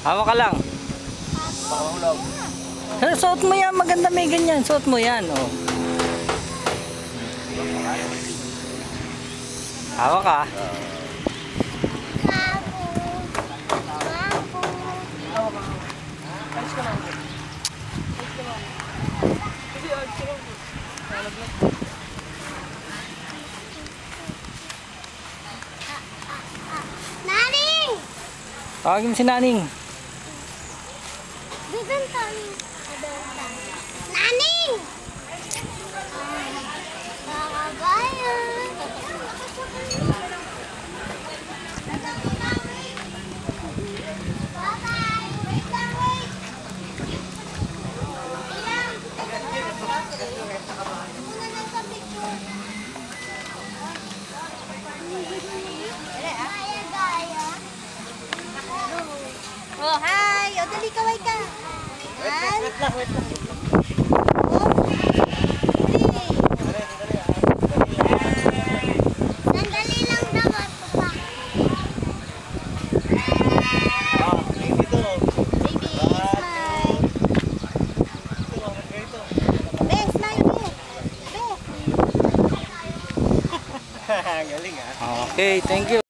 Hawak ka lang. Pakahulog. Suot mo yan, maganda may ganyan. Suot mo yan, oh. Hawak ka. Naning! Tawagin mo si Naning. Naning! Kakabayan! Bye-bye! Wait lang, wait! Ilang! Muna lang sa picture. Gaya-gaya. Oh, hi! O, dali kaway ka. Yan. Wait lang. Sandali lang dapat. Dito. Baby, smile. Be, smile, be. Be. Galing ah. Okay, thank you.